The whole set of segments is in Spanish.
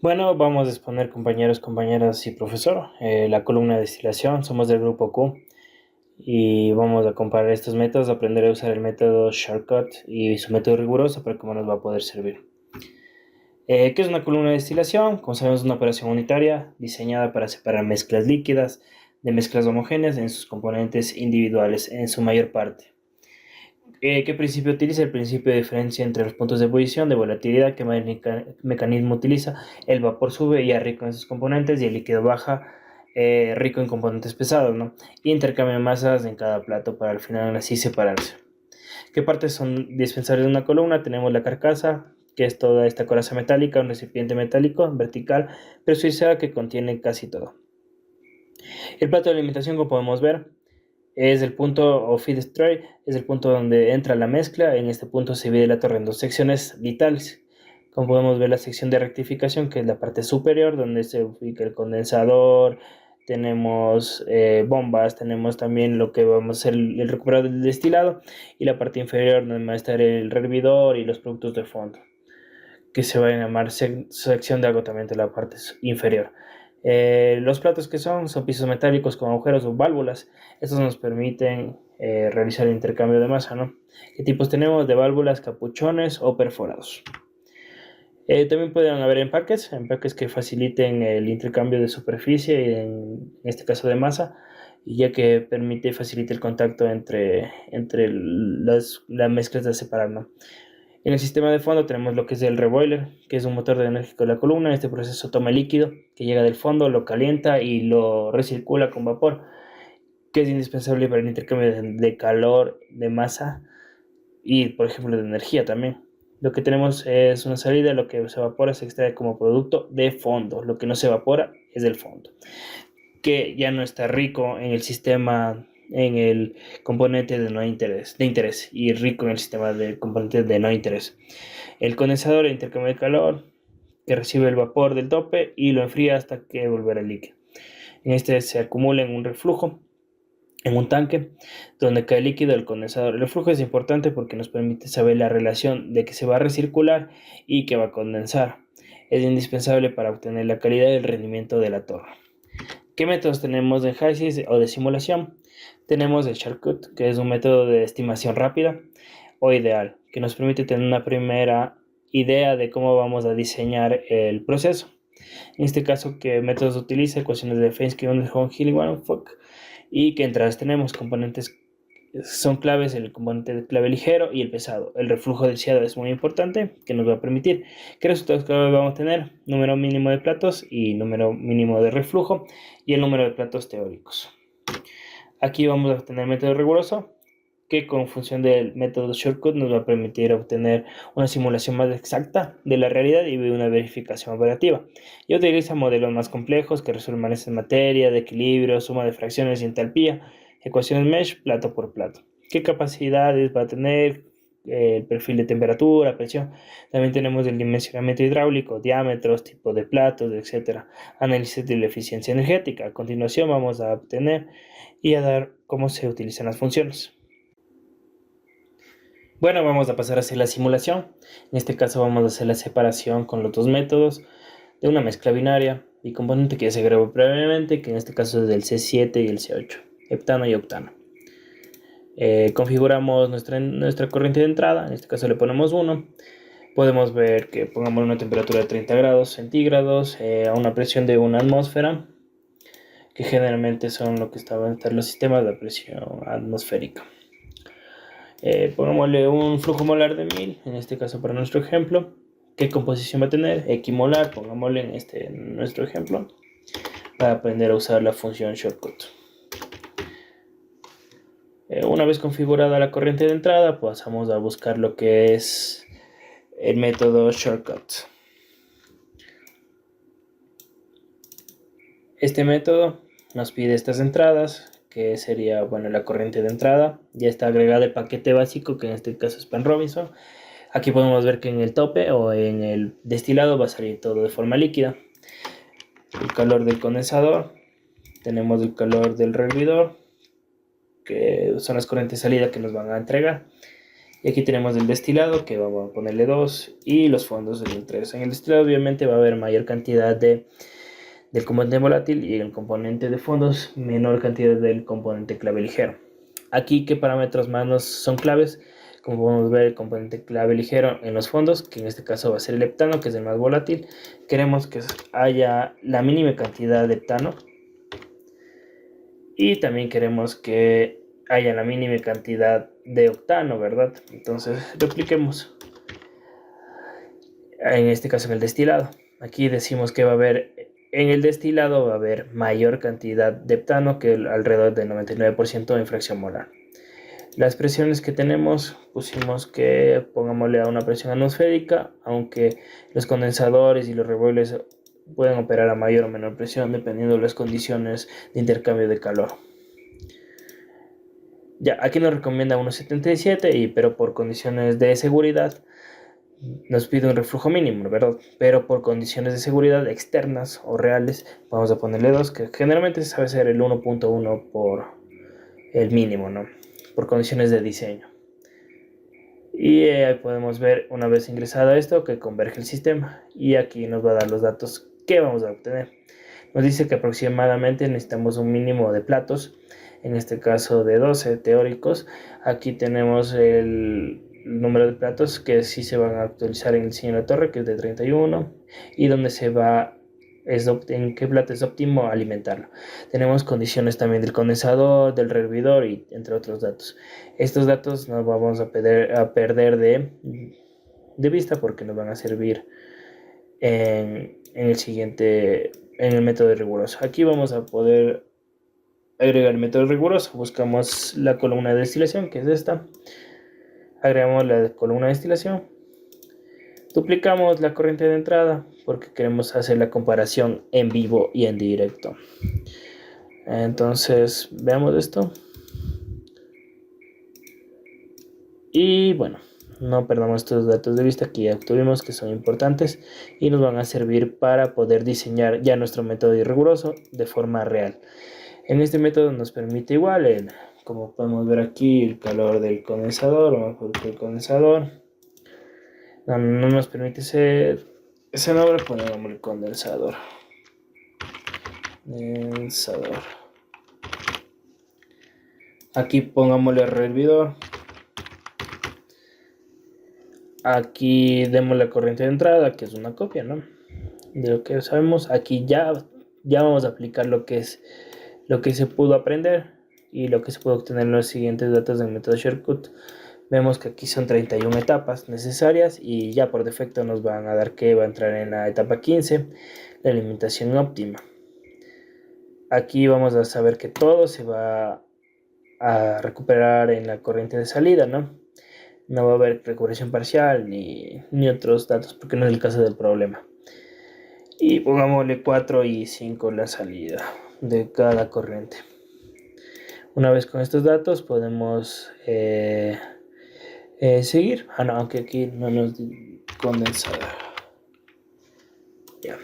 Bueno, vamos a exponer compañeros, compañeras y profesor la columna de destilación. Somos del grupo Q y vamos a comparar estos métodos, aprender a usar el método Shortcut y su método riguroso para cómo nos va a poder servir. ¿Qué es una columna de destilación? Como sabemos, es una operación unitaria diseñada para separar mezclas líquidas de mezclas homogéneas en sus componentes individuales en su mayor parte. ¿Qué principio utiliza? El principio de diferencia entre los puntos de ebullición, de volatilidad, qué mecanismo utiliza. El vapor sube ya rico en sus componentes y el líquido baja rico en componentes pesados, ¿no? Y intercambia masas en cada plato para al final así separarse. ¿Qué partes son dispensables de una columna? Tenemos la carcasa, que es toda esta coraza metálica, un recipiente metálico vertical presurizada que contiene casi todo. El plato de alimentación, como podemos ver, es el punto of feed tray, es el punto donde entra la mezcla. En este punto se divide la torre en dos secciones vitales. Como podemos ver, la sección de rectificación, que es la parte superior, donde se ubica el condensador, tenemos bombas, tenemos también lo que vamos a hacer el recuperado del destilado, y la parte inferior, donde va a estar el hervidor y los productos de fondo, que se va a llamar sección de agotamiento de la parte inferior. Los platos que son pisos metálicos con agujeros o válvulas. Estos nos permiten realizar el intercambio de masa, ¿no? ¿Qué tipos tenemos? De válvulas, capuchones o perforados. También pueden haber empaques que faciliten el intercambio de superficie, en este caso de masa, y ya que permite y facilita el contacto entre las mezclas de separar, ¿no? En el sistema de fondo tenemos lo que es el reboiler, que es un motor enérgico de la columna. Este proceso toma el líquido que llega del fondo, lo calienta y lo recircula con vapor, que es indispensable para el intercambio de calor, de masa y, por ejemplo, de energía también. Lo que tenemos es una salida, lo que se evapora se extrae como producto de fondo, lo que no se evapora es del fondo, que ya no está rico en el sistema, en el componente de interés y rico en el sistema de componentes de no interés. El condensador intercambia el calor que recibe el vapor del tope y lo enfría hasta que volverá el líquido. En este se acumula en un reflujo, en un tanque donde cae el líquido del condensador. El reflujo es importante porque nos permite saber la relación de que se va a recircular y que va a condensar. Es indispensable para obtener la calidad y el rendimiento de la torre. ¿Qué métodos tenemos de HYSIS o de simulación? Tenemos el shortcut, que es un método de estimación rápida o ideal, que nos permite tener una primera idea de cómo vamos a diseñar el proceso. En este caso, ¿qué métodos utiliza? Ecuaciones de Feinsky, Underholm, Hill y Wanfock. Y que entradas tenemos componentes son claves, el componente de clave ligero y el pesado. El reflujo deseado es muy importante, que nos va a permitir qué resultados clave vamos a tener: número mínimo de platos y número mínimo de reflujo y el número de platos teóricos. Aquí vamos a tener el método riguroso, que con función del método shortcut nos va a permitir obtener una simulación más exacta de la realidad y una verificación operativa. Y utiliza modelos más complejos que resuelven esta materia de equilibrio, suma de fracciones y entalpía, ecuaciones mesh, plato por plato. ¿Qué capacidades va a tener? El perfil de temperatura, presión. También tenemos el dimensionamiento hidráulico, diámetros, tipo de platos, etcétera. Análisis de la eficiencia energética. A continuación vamos a obtener y a dar cómo se utilizan las funciones. Bueno, vamos a pasar a hacer la simulación. En este caso vamos a hacer la separación con los dos métodos de una mezcla binaria y componente que ya se grabó previamente, que en este caso es del C7 y el C8, heptano y octano. Configuramos nuestra corriente de entrada, en este caso le ponemos 1. Podemos ver que pongamos una temperatura de 30 grados centígrados a una presión de una atmósfera, que generalmente son lo que estaban en los sistemas de presión atmosférica. Pongámosle un flujo molar de 1000, en este caso para nuestro ejemplo. ¿Qué composición va a tener? Equimolar, pongámosle en nuestro ejemplo, para aprender a usar la función shortcut. Una vez configurada la corriente de entrada, pasamos a buscar lo que es el método shortcut. Este método nos pide estas entradas, que sería, bueno, la corriente de entrada. Ya está agregado el paquete básico, que en este caso es Penn Robinson. Aquí podemos ver que en el tope o en el destilado va a salir todo de forma líquida. El calor del condensador, tenemos el calor del hervidor, que son las corrientes de salida que nos van a entregar. Y aquí tenemos el destilado, que vamos a ponerle 2, y los fondos del 3. En el destilado obviamente va a haber mayor cantidad del componente volátil, y en el componente de fondos menor cantidad del componente clave ligero. Aquí, ¿qué parámetros más son claves? Como podemos ver, el componente clave ligero en los fondos, que en este caso va a ser el heptano, que es el más volátil. Queremos que haya la mínima cantidad de heptano, y también queremos que haya la mínima cantidad de octano, ¿verdad? Entonces repliquemos en este caso en el destilado. Aquí decimos que va a haber, en el destilado va a haber mayor cantidad de heptano, que alrededor del 99% en fracción molar. Las presiones que tenemos, pusimos que pongámosle a una presión atmosférica, aunque los condensadores y los reboiles pueden operar a mayor o menor presión dependiendo de las condiciones de intercambio de calor. Ya, aquí nos recomienda 1.77, pero por condiciones de seguridad nos pide un reflujo mínimo, ¿verdad? Pero por condiciones de seguridad externas o reales vamos a ponerle 2, que generalmente se sabe ser el 1.1 por el mínimo, ¿no? Por condiciones de diseño. Y ahí podemos ver, una vez ingresado esto, que converge el sistema, y aquí nos va a dar los datos que vamos a obtener. Nos dice que aproximadamente necesitamos un mínimo de platos, en este caso de 12 teóricos. Aquí tenemos el número de platos que sí se van a actualizar en el diseño de la torre, que es de 31, y donde se va en qué plato es óptimo alimentarlo. Tenemos condiciones también del condensador, del hervidor, y entre otros datos. Estos datos nos vamos a perder de vista, porque nos van a servir en el siguiente, en el método riguroso. Aquí vamos a poder agregar el método riguroso. Buscamos la columna de destilación, que es esta. Agregamos la columna de destilación. Duplicamos la corriente de entrada, porque queremos hacer la comparación en vivo y en directo. Entonces, veamos esto. Y bueno, no perdamos estos datos de vista que ya obtuvimos, que son importantes y nos van a servir para poder diseñar ya nuestro método riguroso de forma real. En este método nos permite igual, como podemos ver aquí, el calor del condensador, o mejor que el condensador. No nos permite ese nombre, ponemos el condensador. Aquí pongámosle el hervidor. Aquí demos la corriente de entrada, que es una copia, ¿no? De lo que sabemos. Aquí ya vamos a aplicar lo que se pudo aprender y lo que se puede obtener en los siguientes datos del método shortcut. Vemos que aquí son 31 etapas necesarias, y ya por defecto nos van a dar que va a entrar en la etapa 15, la alimentación óptima. Aquí vamos a saber que todo se va a recuperar en la corriente de salida, ¿no? No va a haber recuperación parcial ni otros datos, porque no es el caso del problema. Y pongámosle 4 y 5 la salida de cada corriente. Una vez con estos datos podemos seguir. No, aunque aquí no nos condensador. Ya.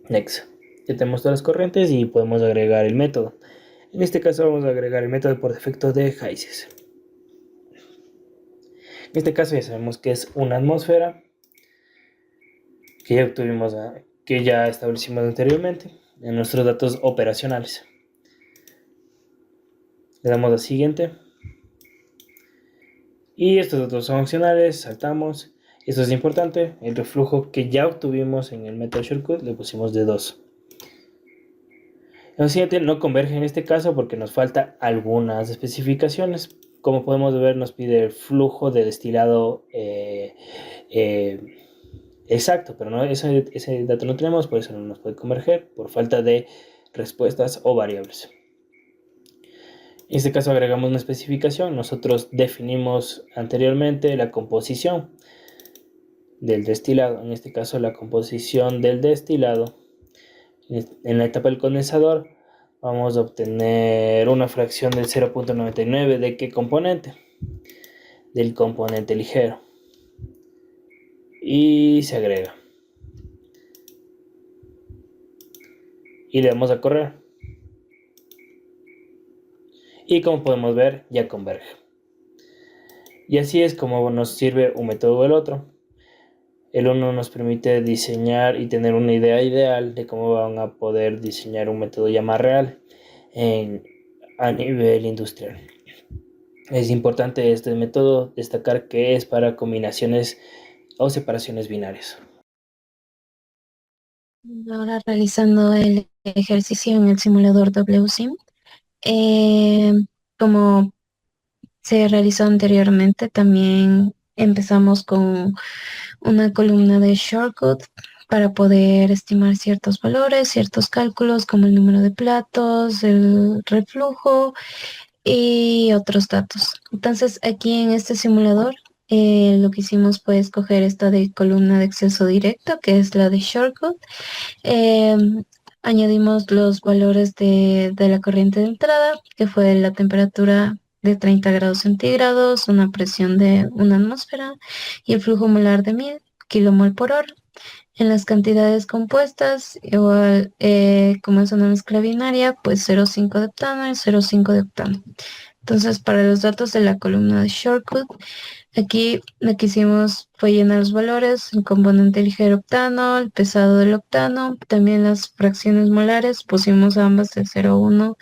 Next. Ya tenemos todas las corrientes y podemos agregar el método. En este caso vamos a agregar el método por defecto de Heises. En este caso ya sabemos que es una atmósfera, que ya obtuvimos, que ya establecimos anteriormente en nuestros datos operacionales. Le damos a siguiente. Y estos datos son opcionales, saltamos. Esto es importante, el reflujo que ya obtuvimos en el método shortcut le pusimos de 2. El siguiente no converge en este caso porque nos falta algunas especificaciones. Como podemos ver, nos pide el flujo de destilado exacto, pero no, ese dato no tenemos, por eso no nos puede converger, por falta de respuestas o variables. En este caso agregamos una especificación. Nosotros definimos anteriormente la composición del destilado. En este caso, la composición del destilado en la etapa del condensador, vamos a obtener una fracción del 0.99. ¿De qué componente? Del componente ligero. Y se agrega. Y le damos a correr. Y como podemos ver, ya converge. Y así es como nos sirve un método o el otro. El uno nos permite diseñar y tener una idea ideal de cómo van a poder diseñar un método ya más real en, a nivel industrial. Es importante este método destacar que es para combinaciones o separaciones binarias. Ahora realizando el ejercicio en el simulador WSIM, eh, como se realizó anteriormente, también empezamos con una columna de shortcut para poder estimar ciertos valores, ciertos cálculos como el número de platos, el reflujo y otros datos. Entonces, aquí en este simulador, lo que hicimos fue escoger esta de columna de acceso directo, que es la de shortcut. Eh, Añadimos los valores de la corriente de entrada, que fue la temperatura de 30 grados centígrados, una presión de una atmósfera y el flujo molar de 1000 kilomol por hora. En las cantidades compuestas, igual como es una mezcla binaria, pues 0,5 de octano y 0,5 de octano. Entonces, para los datos de la columna de shortcut, aquí lo que hicimos fue llenar los valores, el componente ligero octano, el pesado del octano, también las fracciones molares, pusimos ambas de 0,1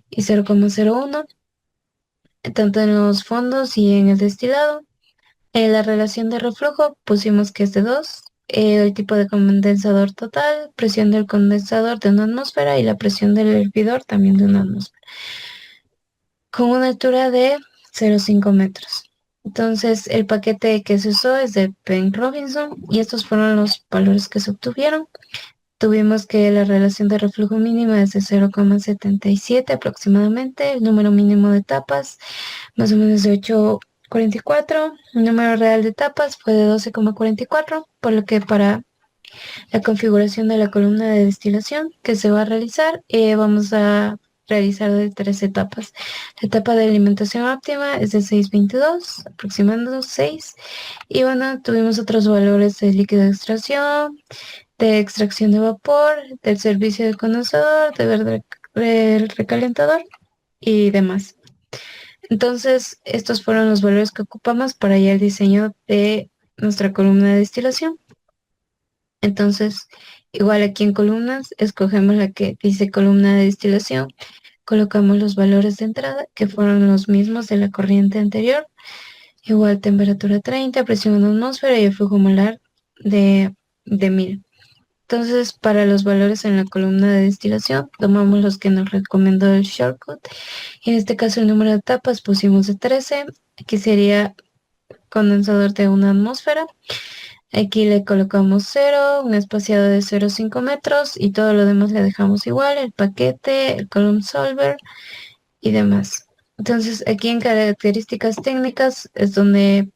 y 0,01, tanto en los fondos y en el destilado. La relación de reflujo pusimos que es de 2, el tipo de condensador total, presión del condensador de una atmósfera y la presión del hervidor también de una atmósfera, con una altura de 0,5 metros. Entonces, el paquete que se usó es de Penn Robinson y estos fueron los valores que se obtuvieron. Tuvimos que la relación de reflujo mínima es de 0,77 aproximadamente, el número mínimo de tapas más o menos de 8,44, el número real de tapas fue de 12,44, por lo que para la configuración de la columna de destilación que se va a realizar, vamos a realizar de 3 etapas. La etapa de alimentación óptima es de 6,22, aproximando 6. Y bueno, tuvimos otros valores de líquido de extracción, de extracción de vapor, del servicio de condensador, del recalentador y demás. Entonces, estos fueron los valores que ocupamos para ya el diseño de nuestra columna de destilación. Entonces, igual aquí en columnas, escogemos la que dice columna de destilación, colocamos los valores de entrada, que fueron los mismos de la corriente anterior, igual temperatura 30, presión en atmósfera y el flujo molar de 1000. Entonces, para los valores en la columna de destilación, tomamos los que nos recomendó el shortcut. Y en este caso, el número de etapas pusimos de 13. Aquí sería condensador de una atmósfera. Aquí le colocamos 0, un espaciado de 0,5 metros y todo lo demás le dejamos igual, el paquete, el column solver y demás. Entonces, aquí en características técnicas es donde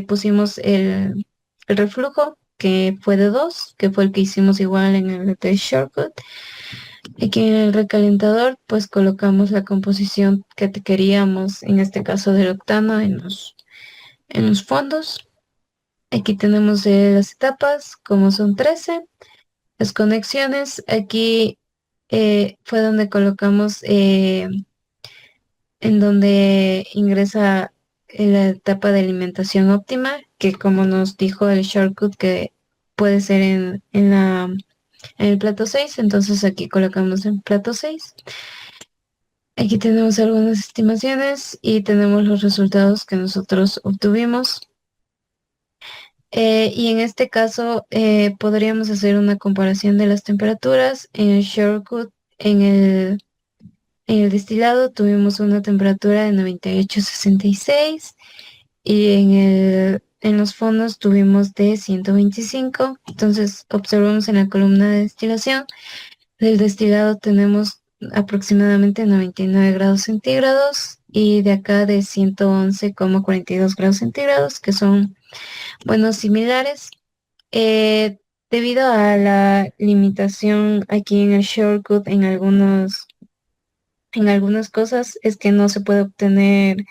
pusimos el reflujo, que fue de 2, que fue el que hicimos igual en el de shortcut. Aquí en el recalentador, pues colocamos la composición que queríamos, en este caso del octano, en los fondos. Aquí tenemos las etapas, como son 13. Las conexiones, aquí fue donde colocamos en donde ingresa la etapa de alimentación óptima, que como nos dijo el shortcut que puede ser en el plato 6, entonces aquí colocamos en plato 6. Aquí tenemos algunas estimaciones y tenemos los resultados que nosotros obtuvimos. Y en este caso podríamos hacer una comparación de las temperaturas. En el shortcut, en el destilado tuvimos una temperatura de 98,66 y en los fondos tuvimos de 125. Entonces observamos en la columna de destilación, del destilado tenemos aproximadamente 99 grados centígrados y de acá de 111,42 grados centígrados, que son, bueno, similares. Eh, Debido a la limitación aquí en el shortcut en algunas cosas es que no se puede obtener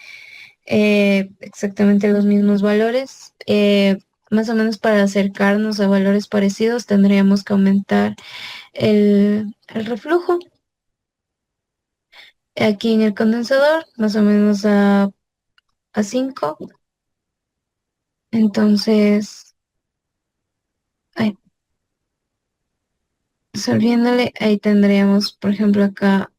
exactamente los mismos valores. Más o menos para acercarnos a valores parecidos tendríamos que aumentar el reflujo. Aquí en el condensador, más o menos a 5. Entonces, ay, resolviéndole, ahí tendríamos, por ejemplo, acá,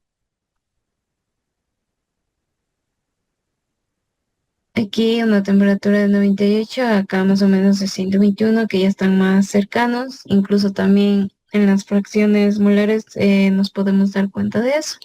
aquí una temperatura de 98, acá más o menos de 121, que ya están más cercanos. Incluso también en las fracciones molares nos podemos dar cuenta de eso.